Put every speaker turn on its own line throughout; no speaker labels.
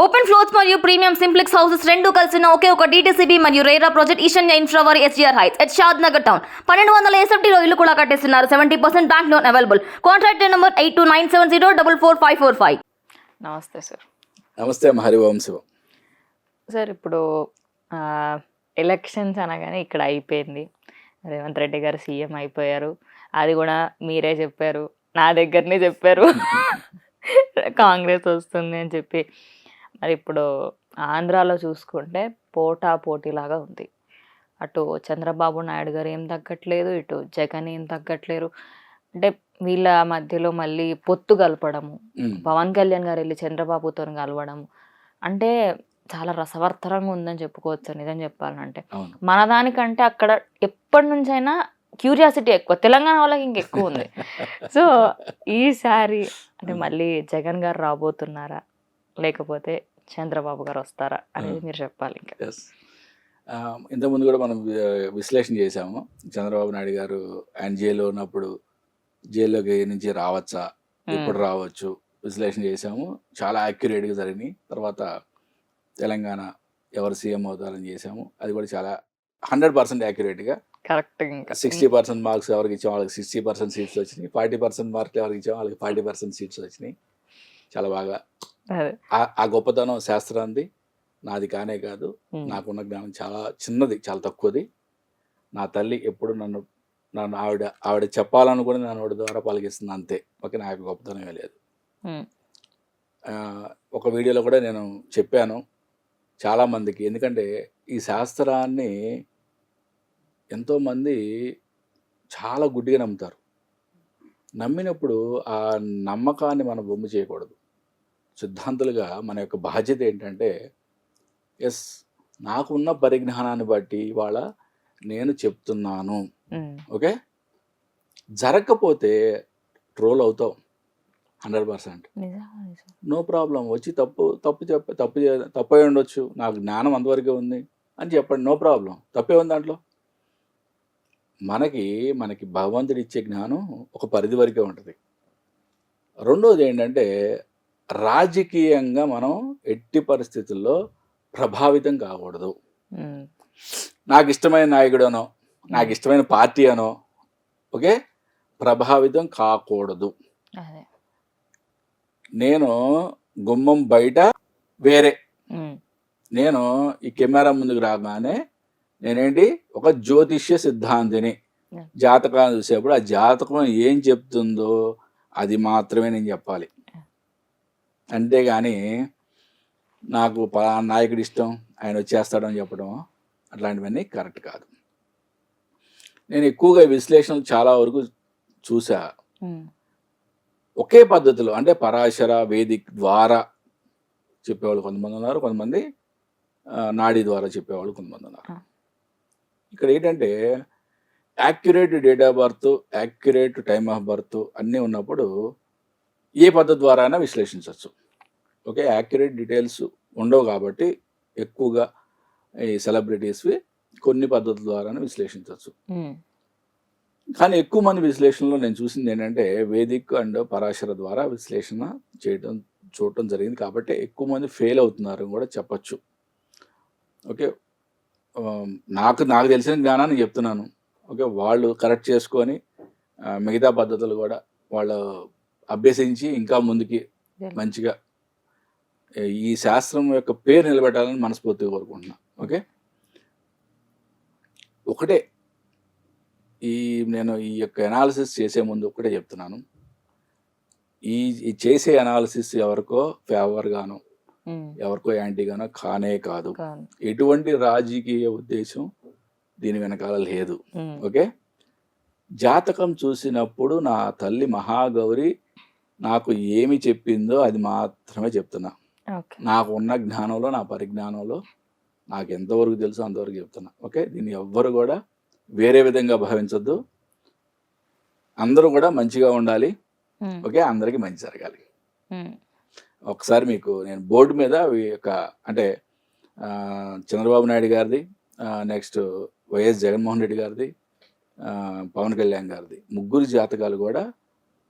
Open floors మరియు premium simplex houses రెండు కలిసిన ఒకే ఒక DTCB మరియు రేరా ప్రాజెక్ట్ ఈశాన్య ఇన్ఫ్రావర్ SGR heights at Shad Nagar town 1200 SFTలో ఇల్లు కూడా కట్టేస్తున్నారు. 70% bank loan available. Contract number 8297044545.
నమస్తే సార్.
నమస్తే హరివంశం
సార్, ఇప్పుడు ఎలక్షన్స్ అనగానే ఇక్కడ అయిపోయింది. రేవంత్ రెడ్డి గారు సీఎం అయిపోయారు. అది కూడా మీరే చెప్పారు, నా దగ్గరనే చెప్పారు కాంగ్రెస్ వస్తుంది అని చెప్పి. మరి ఇప్పుడు ఆంధ్రాలో చూసుకుంటే పోటాపోటీలాగా ఉంది. అటు చంద్రబాబు నాయుడు గారు ఏం తగ్గట్లేదు, ఇటు జగన్ ఏం తగ్గట్లేరు. అంటే వీళ్ళ మధ్యలో మళ్ళీ పొత్తు కలపడము, పవన్ కళ్యాణ్ గారు వెళ్ళి చంద్రబాబుతో కలవడము అంటే చాలా రసవర్తరంగా ఉందని చెప్పుకోవచ్చు. నిజం చెప్పాలంటే మన దానికంటే అక్కడ ఎప్పటి నుంచైనా క్యూరియాసిటీ ఎక్కువ, తెలంగాణ వాళ్ళకి ఇంకెక్కువ ఉంది. సో ఈసారి అంటే మళ్ళీ జగన్ గారు రాబోతున్నారా లేకపోతే చంద్రబాబు గారు వస్తారా అనేది మీరు చెప్పాలి. ఇంకా
ఇంతకుముందు కూడా మనం విశ్లేషణ చేసాము. చంద్రబాబు నాయుడు గారు ఆయన జైల్లో ఉన్నప్పుడు జైల్లోకి నుంచి రావచ్చా, ఎప్పుడు రావచ్చు విశ్లేషణ చేసాము. చాలా యాక్యురేట్గా జరిగినాయి. తర్వాత తెలంగాణ ఎవరు సీఎం అవుతారని చేసాము. అది కూడా చాలా 100% యాక్యురేట్గా
కరెక్ట్.
60% మార్క్స్ ఎవరికి ఇచ్చాం వాళ్ళకి 60% సీట్స్ వచ్చినాయి. 40% మార్కులు ఎవరికి ఇచ్చాం వాళ్ళకి 40% సీట్స్ వచ్చినాయి. చాలా బాగా ఆ గొప్పతనం శాస్త్రాంది, నాది కానే కాదు. నాకున్న జ్ఞానం చాలా చిన్నది, చాలా తక్కువది. నా తల్లి ఎప్పుడు నన్ను ఆవిడ చెప్పాలనుకుని నన్ను ఆవిడ ద్వారా పలికిస్తుంది అంతే. ఓకే, నాకు గొప్పతనమే లేదు. ఒక వీడియోలో కూడా నేను చెప్పాను చాలామందికి, ఎందుకంటే ఈ శాస్త్రాన్ని ఎంతోమంది చాలా గుడ్డిగా నమ్ముతారు. నమ్మినప్పుడు ఆ నమ్మకాన్ని మనం బొమ్మ చేయకూడదు. సిద్ధాంతులుగా మన యొక్క బాధ్యత ఏంటంటే, ఎస్ నాకున్న పరిజ్ఞానాన్ని బట్టి ఇవాళ నేను చెప్తున్నాను. ఓకే, జరగకపోతే ట్రోల్ అవుతావు 100%. No problem. వచ్చి తప్పై ఉండొచ్చు, నాకు జ్ఞానం అంతవరకే ఉంది అని చెప్పండి. నో ప్రాబ్లం, తప్పే ఉంది దాంట్లో. మనకి భగవంతుడు ఇచ్చే జ్ఞానం ఒక పరిధి వరకే ఉంటుంది. రెండోది ఏంటంటే, రాజకీయంగా మనం ఎట్టి పరిస్థితుల్లో ప్రభావితం కాకూడదు. నాకు ఇష్టమైన నాయకుడు అనో, నాకు ఇష్టమైన పార్టీ అనో, ఓకే, ప్రభావితం కాకూడదు. నేను గుమ్మం బయట వేరే, నేను ఈ కెమెరా ముందుకు రాగానే నేనేంటి ఒక జ్యోతిష్య సిద్ధాంతిని. జాతకాన్ని చూసేప్పుడు ఆ జాతకం ఏం చెప్తుందో అది మాత్రమే నేను చెప్పాలి. అంతేగాని నాకు పలానా నాయకుడు ఇష్టం, ఆయన వచ్చేస్తాడని చెప్పడం అట్లాంటివన్నీ కరెక్ట్ కాదు. నేను ఎక్కువగా విశ్లేషణలు చాలా వరకు చూసా. ఒకే పద్ధతిలో అంటే పరాశర వేదిక్ ద్వారా చెప్పేవాళ్ళు కొంతమంది ఉన్నారు, కొంతమంది నాడీ ద్వారా చెప్పేవాళ్ళు కొంతమంది ఉన్నారు. ఇక్కడ ఏంటంటే accurate date of birth, accurate time of birth అన్నీ ఉన్నప్పుడు ఏ పద్ధతి ద్వారా అయినా విశ్లేషించవచ్చు. ఓకే, యాక్యురేట్ డీటెయిల్స్ ఉండవు కాబట్టి ఎక్కువగా ఈ సెలబ్రిటీస్వి కొన్ని పద్ధతుల ద్వారా విశ్లేషించవచ్చు. కానీ ఎక్కువ మంది విశ్లేషణలో నేను చూసింది ఏంటంటే వేదిక్ అండ్ పరాశర ద్వారా విశ్లేషణ చూడటం జరిగింది. కాబట్టి ఎక్కువ మంది ఫెయిల్ అవుతున్నారు కూడా చెప్పచ్చు. ఓకే, నాకు తెలిసిన జ్ఞానాన్ని చెప్తున్నాను. ఓకే, వాళ్ళు కరెక్ట్ చేసుకొని మిగతా పద్ధతులు కూడా వాళ్ళు అభ్యసించి ఇంకా ముందుకి మంచిగా ఈ శాస్త్రం యొక్క పేరు నిలబెట్టాలని మనస్ఫూర్తిగా కోరుకుంటున్నా. ఓకే, ఒకటే నేను ఈ యొక్క అనాలిసిస్ చేసే ముందు ఒకటే చెప్తున్నాను, ఈ చేసే అనాలిసిస్ ఎవరికో ఫేవర్గానో ఎవరికో యాంటీగానో కానే కాదు. ఎటువంటి రాజకీయ ఉద్దేశం దీని వెనకాల లేదు. ఓకే, జాతకం చూసినప్పుడు నా తల్లి మహాగౌరి నాకు ఏమి చెప్పిందో అది మాత్రమే చెప్తున్నా. నాకు ఉన్న జ్ఞానంలో, నా పరిజ్ఞానంలో నాకు ఎంతవరకు తెలుసో అంతవరకు చెప్తున్నా. ఓకే, దీన్ని ఎవ్వరు కూడా వేరే విధంగా భావించొద్దు. అందరూ కూడా మంచిగా ఉండాలి. ఓకే, అందరికీ మంచి జరగాలి. ఒకసారి మీకు నేను బోర్డు మీద అంటే చంద్రబాబు నాయుడు గారిది, నెక్స్ట్ వైఎస్ జగన్మోహన్ రెడ్డి గారిది, పవన్ కళ్యాణ్ గారిది ముగ్గురు జాతకాలు కూడా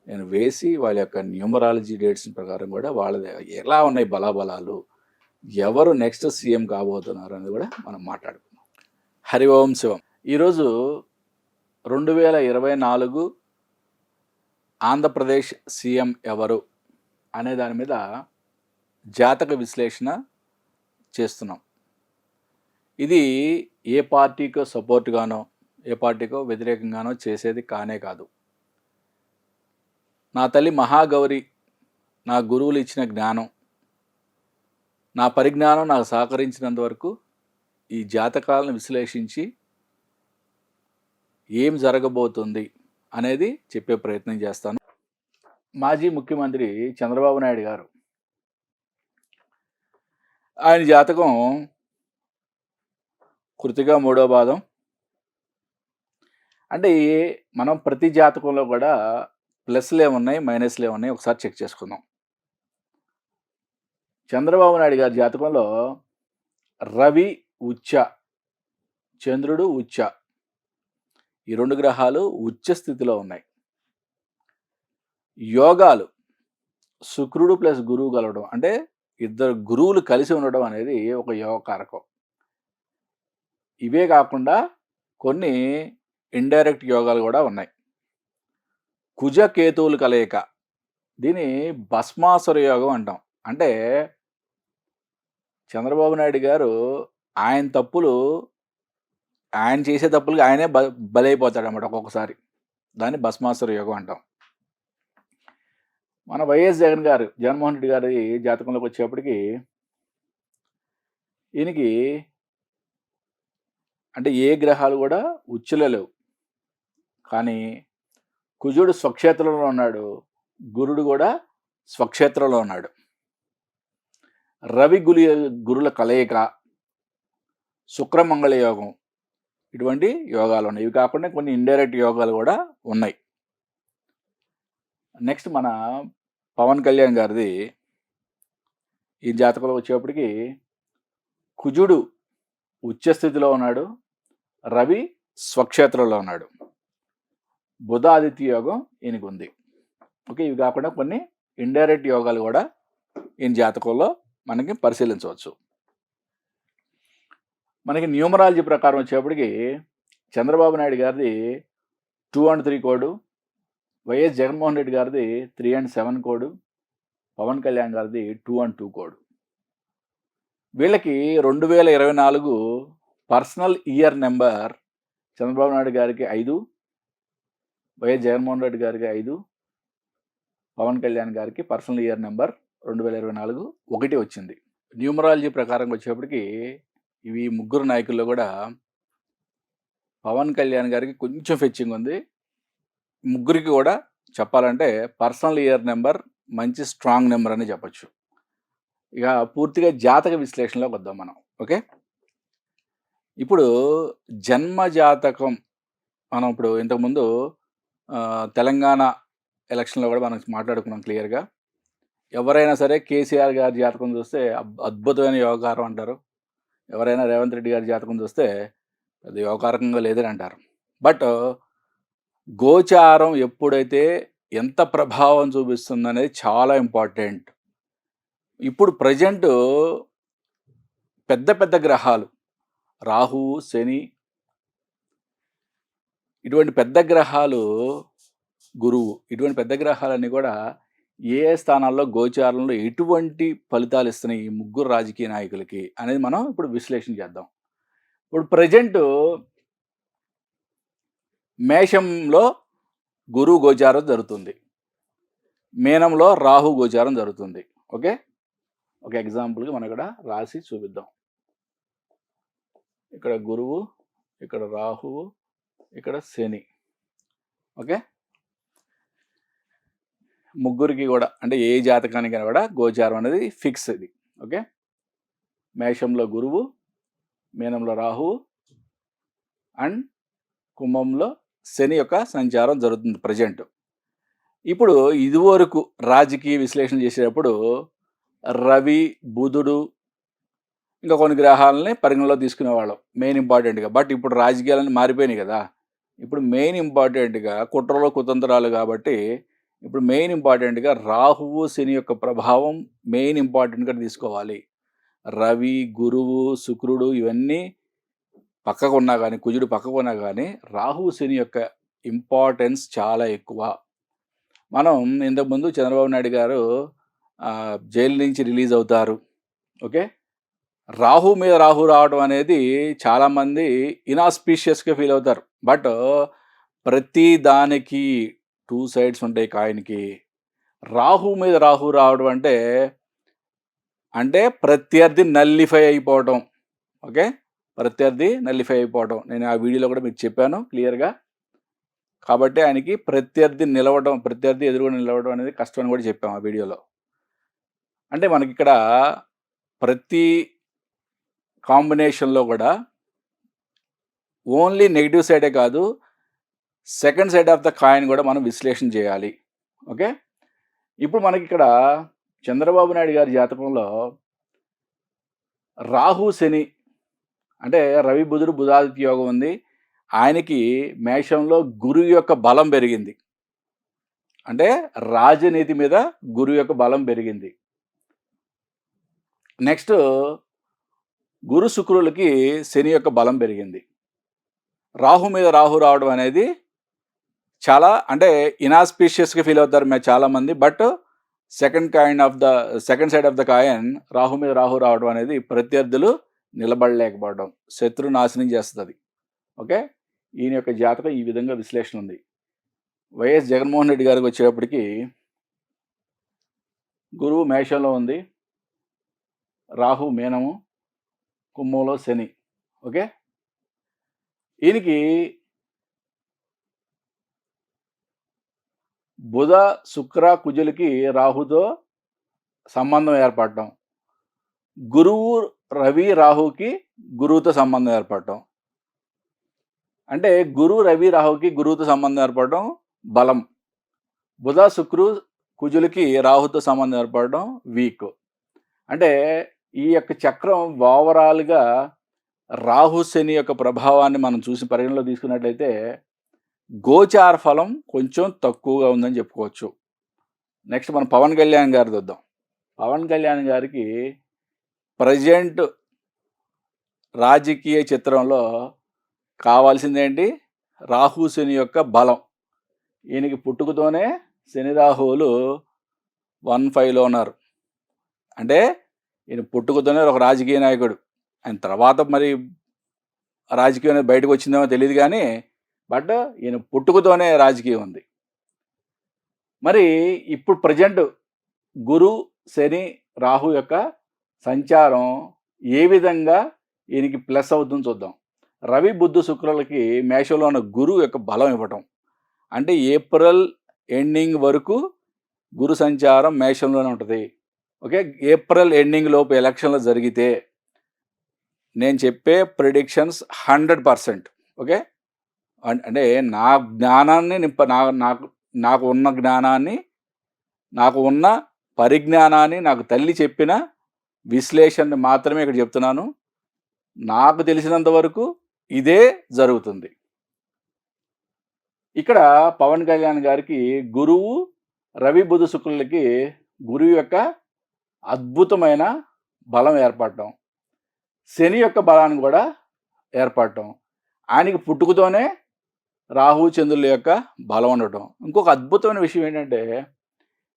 నేను వేసి వాళ్ళ యొక్క న్యూమరాలజీ డేట్స్ ప్రకారం కూడా వాళ్ళది ఎలా ఉన్నాయి బలాబలాలు, ఎవరు నెక్స్ట్ సీఎం కాబోతున్నారు అని కూడా మనం మాట్లాడుకుందాం. హరి ఓం శివం. ఈరోజు 2024 ఆంధ్రప్రదేశ్ సీఎం ఎవరు అనే దాని మీద జాతక విశ్లేషణ చేస్తున్నాం. ఇది ఏ పార్టీకో సపోర్ట్గానో ఏ పార్టీకో వ్యతిరేకంగానో చేసేది కానే కాదు. నా తల్లి మహాగౌరి నా గురువులు ఇచ్చిన జ్ఞానం, నా పరిజ్ఞానం నాకు సహకరించినంత వరకు ఈ జాతకాలను విశ్లేషించి ఏం జరగబోతుంది అనేది చెప్పే ప్రయత్నం చేస్తాను. మాజీ ముఖ్యమంత్రి చంద్రబాబు నాయుడు గారు, ఆయన జాతకం కృతిగా 3వ పాదం. అంటే మనం ప్రతి జాతకంలో కూడా ప్లస్లు ఏమున్నాయి మైనస్లు ఏమున్నాయి ఒకసారి చెక్ చేసుకుందాం. చంద్రబాబు నాయుడు గారి జాతకంలో రవి ఉచ్చ, చంద్రుడు ఉచ్చ, ఈ 2 గ్రహాలు ఉచ్చ స్థితిలో ఉన్నాయి. యోగాలు శుక్రుడు ప్లస్ గురువు కలవడం, అంటే ఇద్దరు గురువులు కలిసి ఉండడం అనేది ఒక యోగ కారకం. ఇవే కాకుండా కొన్ని ఇండైరెక్ట్ యోగాలు కూడా ఉన్నాయి. కుజ కేతువులు కలయిక, దీని భస్మాసుర యోగం అంటాం. అంటే చంద్రబాబు నాయుడు గారు ఆయన చేసే తప్పులకి ఆయనే బలైపోతాడు అన్నమాట ఒక్కొక్కసారి. దాన్ని భస్మాసుర యోగం అంటాం. మన వైఎస్ జగన్మోహన్ రెడ్డి గారి జాతకంలోకి వచ్చేప్పటికి ఈయనకి అంటే ఏ గ్రహాలు కూడా ఉచ్చులో లేవు, కానీ కుజుడు స్వక్షేత్రంలో ఉన్నాడు, గురుడు కూడా స్వక్షేత్రంలో ఉన్నాడు. రవి గురుల కలయిక, శుక్రమంగళ యోగం, ఇటువంటి యోగాలు ఉన్నాయి. ఇవి కాకుండా కొన్ని ఇండైరెక్ట్ యోగాలు కూడా ఉన్నాయి. నెక్స్ట్ మన పవన్ కళ్యాణ్ గారిది ఈ జాతకంలో వచ్చేప్పటికి కుజుడు ఉచ్చస్థితిలో ఉన్నాడు, రవి స్వక్షేత్రంలో ఉన్నాడు, బుధ ఆదిత్య యోగం ఈయనకు ఉంది. ఓకే, ఇవి కాకుండా కొన్ని ఇండైరెక్ట్ యోగాలు కూడా ఈయన జాతకంలో మనకి పరిశీలించవచ్చు. మనకి న్యూమరాలజీ ప్రకారం వచ్చేప్పటికి చంద్రబాబు నాయుడు గారిది 2 and 3 code, YS Jaganmohan Reddy గారిది 3 and 7 కోడు, పవన్ కళ్యాణ్ గారిది 2 and 2 కోడు. వీళ్ళకి 2024 personal year number Chandrababu Naidu గారికి 5, వైఎస్ జగన్మోహన్ రెడ్డి గారికి 5, పవన్ కళ్యాణ్ గారికి పర్సనల్ ఇయర్ నెంబర్ 2024 1 వచ్చింది. న్యూమరాలజీ ప్రకారం వచ్చేప్పటికి ఇవి ముగ్గురు నాయకుల్లో కూడా పవన్ కళ్యాణ్ గారికి కొంచెం ఫెచ్చింగ్ ఉంది. ముగ్గురికి కూడా చెప్పాలంటే పర్సనల్ ఇయర్ నెంబర్ మంచి స్ట్రాంగ్ నెంబర్ అని చెప్పచ్చు. ఇక పూర్తిగా జాతక విశ్లేషణలోకి వద్దాం మనం. ఓకే, ఇప్పుడు జన్మ జాతకం మనం ఇప్పుడు ఇంతకుముందు తెలంగాణ ఎలక్షన్లో కూడా మనం మాట్లాడుకున్నాం క్లియర్గా. ఎవరైనా సరే కేసీఆర్ గారి జాతకం చూస్తే అద్భుతమైన యోగకారం అంటారు, ఎవరైనా రేవంత్ రెడ్డి గారి జాతకం చూస్తే అది యోగకారకంగా లేదని అంటారు. బట్ గోచారం ఎప్పుడైతే ఎంత ప్రభావం చూపిస్తుంది అనేది చాలా ఇంపార్టెంట్. ఇప్పుడు ప్రజెంట్ పెద్ద పెద్ద గ్రహాలు రాహు, శని, ఇటువంటి పెద్ద గ్రహాలు, గురువు, ఇటువంటి పెద్ద గ్రహాలన్నీ కూడా ఏ స్థానాల్లో గోచారంలో ఎటువంటి ఫలితాలు ఇస్తున్నాయి ఈ ముగ్గురు రాజకీయ నాయకులకి అనేది మనం ఇప్పుడు విశ్లేషణ చేద్దాం. ఇప్పుడు ప్రజెంట్ మేషంలో గురువు గోచారం జరుగుతుంది, మీనంలో రాహు గోచారం జరుగుతుంది. ఓకే, ఒక ఎగ్జాంపుల్గా మనం ఇక్కడ రాసి చూపిద్దాం. ఇక్కడ గురువు, ఇక్కడ రాహువు, ఇక్కడ శని. ఓకే, ముగ్గురికి కూడా అంటే ఏ జాతకానికైనా కూడా గోచారం అనేది ఫిక్స్ ఇది. ఓకే, మేషంలో గురువు, మీనంలో రాహువు అండ్ కుంభంలో శని యొక్క సంచారం జరుగుతుంది ప్రజెంట్. ఇప్పుడు ఇదివరకు రాజకీయ విశ్లేషణ చేసేటప్పుడు రవి, బుధుడు, ఇంకా కొన్ని గ్రహాలని పరిగణలో తీసుకునేవాళ్ళం మెయిన్ ఇంపార్టెంట్గా. బట్ ఇప్పుడు రాజకీయాలన్నీ మారిపోయినాయి కదా. ఇప్పుడు మెయిన్ ఇంపార్టెంట్గా కుట్రలో కుతంత్రాలు కాబట్టి ఇప్పుడు మెయిన్ ఇంపార్టెంట్గా రాహువు, శని యొక్క ప్రభావం మెయిన్ ఇంపార్టెంట్గా తీసుకోవాలి. రవి, గురువు, శుక్రుడు ఇవన్నీ పక్కకు ఉన్నా కానీ, కుజుడు పక్కకు ఉన్నా కానీ రాహు, శని యొక్క ఇంపార్టెన్స్ చాలా ఎక్కువ. మనం ఇంతకుముందు చంద్రబాబు నాయుడు గారు జైలు నుంచి రిలీజ్ అవుతారు. ఓకే. రాహు మీద రాహు రావడం అనేది చాలామంది ఇనాస్పీషియస్గా ఫీల్ అవుతారు. బట్ ప్రతి దానికి 2 సైడ్స్ ఉంటాయి కాయిన్కి. రాహు మీద రాహు రావడం అంటే ప్రత్యర్థి నల్లిఫై అయిపోవడం. ఓకే. ప్రత్యర్థి నల్లిఫై అయిపోవడం. నేను ఆ వీడియోలో కూడా మీకు చెప్పాను క్లియర్గా. కాబట్టి ఆయనకి ప్రత్యర్థి ఎదురుగా నిలవడం అనేది కష్టం అని కూడా చెప్పాము ఆ వీడియోలో. అంటే మనకిక్కడ ప్రతి కాంబినేషన్లో కూడా ఓన్లీ నెగిటివ్ సైడే కాదు, second side of the coin కూడా మనం విశ్లేషణ చేయాలి. ఓకే. ఇప్పుడు మనకి ఇక్కడ చంద్రబాబు నాయుడు గారి జాతకంలో రాహు, శని అంటే రవి, బుధుడు, బుధాదిత్య యోగం ఉంది. ఆయనకి మేషంలో గురువు యొక్క బలం పెరిగింది. అంటే రాజనీతి మీద గురువు యొక్క బలం పెరిగింది. నెక్స్ట్ గురు, శుక్రులకి శని యొక్క బలం పెరిగింది. రాహు మీద రాహు రావడం అనేది చాలా అంటే ఇనాస్పీషియస్గా ఫీల్ అవుతారు చాలామంది. But second side of the coin Rahu మీద రాహు రావడం అనేది ప్రత్యర్థులు నిలబడలేకపోవడం, శత్రు నాశనం చేస్తుంది. ఓకే. ఈయన యొక్క జాతకం ఈ విధంగా విశ్లేషణ ఉంది. వైఎస్ జగన్మోహన్ రెడ్డి గారికి వచ్చేటప్పటికి గురువు మేషంలో ఉంది, రాహు మీనము, కుంభంలో శని. ఓకే. ఈయనకి బుధ, శుక్ర, కుజులకి రాహుతో సంబంధం ఏర్పడటం, గురువు, రవి, రాహుకి గురువుతో సంబంధం ఏర్పడటం. అంటే గురువు, రవి, రాహుకి గురువుతో సంబంధం ఏర్పడడం బలం. బుధ, శుక్రు, కుజులకి రాహుతో సంబంధం ఏర్పడడం వీక్. అంటే ఈ యొక్క చక్రం ఓవరాల్గా రాహు, శని యొక్క ప్రభావాన్ని మనం చూసి పరిగణలో తీసుకున్నట్లయితే గోచార ఫలం కొంచెం తక్కువగా ఉందని చెప్పుకోవచ్చు. నెక్స్ట్ మనం పవన్ కళ్యాణ్ గారి చూద్దాం. పవన్ కళ్యాణ్ గారికి ప్రజెంట్ రాజకీయ చిత్రంలో కావాల్సిందేంటి? రాహు, శని యొక్క బలం. ఈయనకి పుట్టుకతోనే శని, రాహువులు 1-5లో ఉన్నారు. అంటే ఈయన పుట్టుకతోనే ఒక రాజకీయ నాయకుడు. ఆయన తర్వాత మరి రాజకీయం అనేది బయటకు వచ్చిందేమో తెలియదు కానీ బట్ ఈయన పుట్టుకతోనే రాజకీయం ఉంది. మరి ఇప్పుడు ప్రజెంట్ గురు, శని, రాహు యొక్క సంచారం ఏ విధంగా ఈయనకి ప్లస్ అవుతుందో చూద్దాం. రవి, బుధు, శుక్రులకి మేషంలో ఉన్న గురువు యొక్క బలం ఇవ్వటం. అంటే ఏప్రిల్ ఎండింగ్ వరకు గురు సంచారం మేషంలోనే ఉంటుంది. ఓకే. ఏప్రిల్ ఎండింగ్ లోపు ఎలక్షన్లు జరిగితే నేను చెప్పే ప్రిడిక్షన్స్ 100%. ఓకే. అంటే నా జ్ఞానాన్ని నాకు ఉన్న జ్ఞానాన్ని, నాకు ఉన్న పరిజ్ఞానాన్ని, నాకు తల్లి చెప్పిన విశ్లేషణని మాత్రమే ఇక్కడ చెప్తున్నాను. నాకు తెలిసినంత వరకు ఇదే జరుగుతుంది. ఇక్కడ పవన్ కళ్యాణ్ గారికి గురువు, రవి, బుధ, శుక్రులకి గురువు యొక్క అద్భుతమైన బలం ఏర్పడటం, శని యొక్క బలాన్ని కూడా ఏర్పడటం, ఆయనకి పుట్టుకతోనే రాహు, చంద్రుల యొక్క బలం ఉండటం. ఇంకొక అద్భుతమైన విషయం ఏంటంటే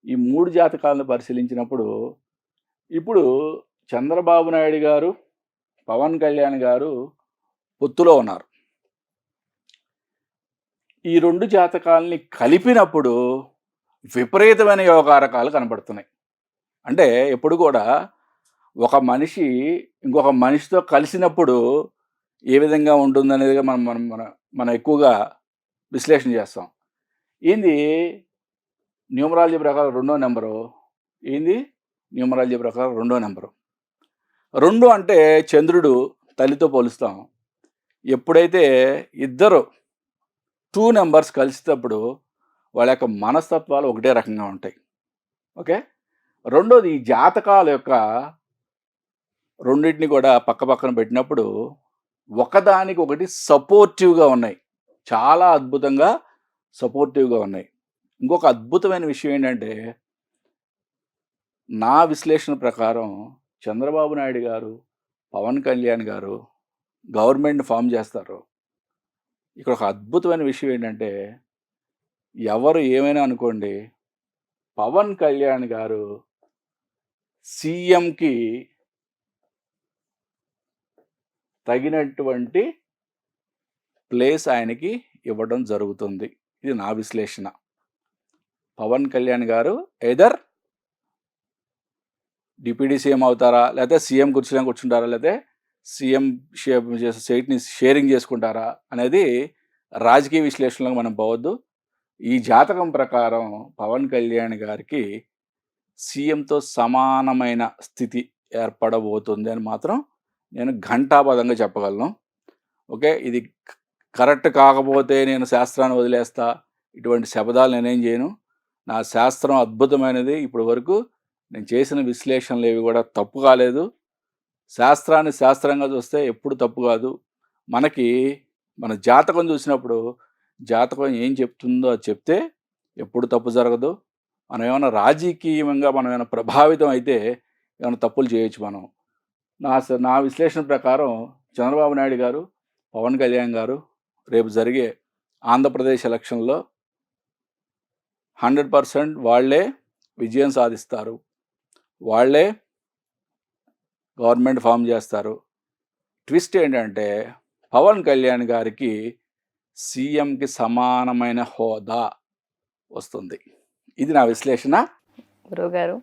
ఈ 3 జాతకాలను పరిశీలించినప్పుడు ఇప్పుడు చంద్రబాబు నాయుడు గారు, పవన్ కళ్యాణ్ గారు పొత్తులో ఉన్నారు. ఈ 2 జాతకాలని కలిపినప్పుడు విపరీతమైన యోగకారకాలు కనబడుతున్నాయి. అంటే ఎప్పుడు కూడా ఒక మనిషి ఇంకొక మనిషితో కలిసినప్పుడు ఏ విధంగా ఉంటుందనేది మనం ఎక్కువగా విశ్లేషణ చేస్తాం. ఏంది న్యూమరాలజీ ప్రకారం 2వ నెంబరు, ఏంది న్యూమరాలజీ ప్రకారం 2వ నెంబరు. 2 అంటే చంద్రుడు తల్లితో పోలుస్తాం. ఎప్పుడైతే ఇద్దరు 2 నెంబర్స్ కలిసేటప్పుడు వాళ్ళ యొక్క మనస్తత్వాలు ఒకటే రకంగా ఉంటాయి. ఓకే. రెండోది ఈ జాతకాల యొక్క రెండింటిని కూడా పక్క పక్కన పెట్టినప్పుడు ఒకదానికి ఒకటి సపోర్టివ్గా ఉన్నాయి. చాలా అద్భుతంగా సపోర్టివ్గా ఉన్నాయి. ఇంకొక అద్భుతమైన విషయం ఏంటంటే నా విశ్లేషణ ప్రకారం చంద్రబాబు నాయుడు గారు, పవన్ కళ్యాణ్ గారు గవర్నమెంట్ ఫామ్ చేస్తారు. ఇక్కడ ఒక అద్భుతమైన విషయం ఏంటంటే, ఎవరు ఏమైనా అనుకోండి, పవన్ కళ్యాణ్ గారు సీఎంకి తగినటువంటి ప్లేస్ ఆయనకి ఇవ్వడం జరుగుతుంది. ఇది నా విశ్లేషణ. పవన్ కళ్యాణ్ గారు ఎయిదర్ డిప్యూటీ సీఎం అవుతారా, లేకపోతే సీఎం కుర్చీలో కూర్చుంటారా, లేకపోతే సీఎం సీట్ని షేరింగ్ చేసుకుంటారా అనేది రాజకీయ విశ్లేషణలకు మనం పోవద్దు. ఈ జాతకం ప్రకారం పవన్ కళ్యాణ్ గారికి సీఎంతో సమానమైన స్థితి ఏర్పడబోతుంది అని మాత్రం నేను ఘంటాపథంగా చెప్పగలను. ఓకే, ఇది కరెక్ట్ కాకపోతే నేను శాస్త్రాన్ని వదిలేస్తా, ఇటువంటి శబ్దాలు నేనేం చేయను. నా శాస్త్రం అద్భుతమైనది. ఇప్పటి వరకు నేను చేసిన విశ్లేషణలు ఏవి కూడా తప్పు కాలేదు. శాస్త్రాన్ని శాస్త్రంగా చూస్తే ఎప్పుడు తప్పు కాదు. మనకి మన జాతకం చూసినప్పుడు జాతకం ఏం చెప్తుందో అది చెప్తే ఎప్పుడు తప్పు జరగదు. మనం ఏమైనా రాజకీయంగా మనం ఏమైనా ప్రభావితం అయితే ఏమైనా తప్పులు చేయొచ్చు మనం. నా విశ్లేషణ ప్రకారం చంద్రబాబు నాయుడు గారు, పవన్ కళ్యాణ్ గారు రేపు జరిగే ఆంధ్రప్రదేశ్ ఎలక్షన్లో 100% వాళ్ళే విజయం సాధిస్తారు. వాళ్ళే గవర్నమెంట్ ఫామ్ చేస్తారు. ట్విస్ట్ ఏంటంటే పవన్ కళ్యాణ్ గారికి సీఎంకి సమానమైన హోదా వస్తుంది. ఇది నా విశ్లేషణ.
గురువుగారు,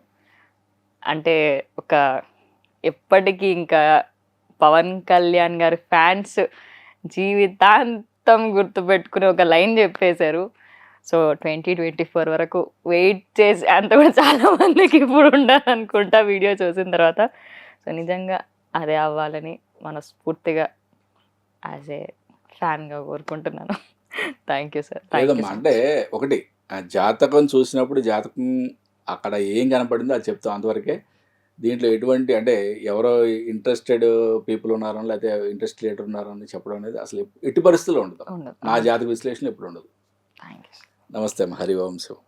అంటే ఒక ఎప్పటికీ ఇంకా పవన్ కళ్యాణ్ గారి ఫ్యాన్స్ జీవితాంతం గుర్తుపెట్టుకుని ఒక లైన్ చెప్పేశారు. సో 2024 వరకు వెయిట్ చేసి అంత కూడా చాలా మందికి ఇప్పుడు ఉండాలనుకుంటా వీడియో చూసిన తర్వాత. సో నిజంగా అదే అవ్వాలని మనస్ఫూర్తిగా యాజ్ ఏ ఫ్యాన్గా కోరుకుంటున్నాను. Thank you sir.
లేదమ్మా, అంటే ఒకటి జాతకం చూసినప్పుడు జాతకం అక్కడ ఏం కనపడిందో అది చెప్తాం, అంతవరకే. దీంట్లో ఎటువంటి అంటే ఎవరో ఇంట్రెస్టెడ్ పీపుల్ ఉన్నారని లేకపోతే ఇంట్రెస్ట్ లీడర్ ఉన్నారని చెప్పడం అనేది అసలు ఎట్టి పరిస్థితుల్లో ఉండదు. నా జాతక విశ్లేషణ ఎప్పుడు ఉండదు.
Thank you.
నమస్తే అమ్మ, హరి ఓం శివం.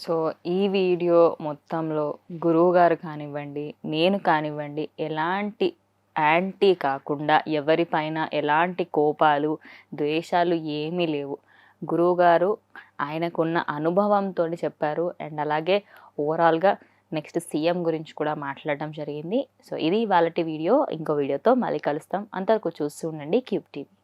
సో ఈ వీడియో మొత్తంలో గురువు గారు కానివ్వండి, నేను కానివ్వండి, ఎలాంటి యాంటీ కాకుండా ఎవరిపైన ఎలాంటి కోపాలు ద్వేషాలు ఏమీ లేవు. గురువుగారు ఆయనకున్న అనుభవంతో చెప్పారు. అండ్ అలాగే ఓవరాల్గా నెక్స్ట్ సీఎం గురించి కూడా మాట్లాడడం జరిగింది. సో ఇది వాళ్ళ వీడియో. ఇంకో వీడియోతో మళ్ళీ కలుస్తాం. అంతవరకు చూస్తూ ఉండండి క్యూబ్ టీవీ.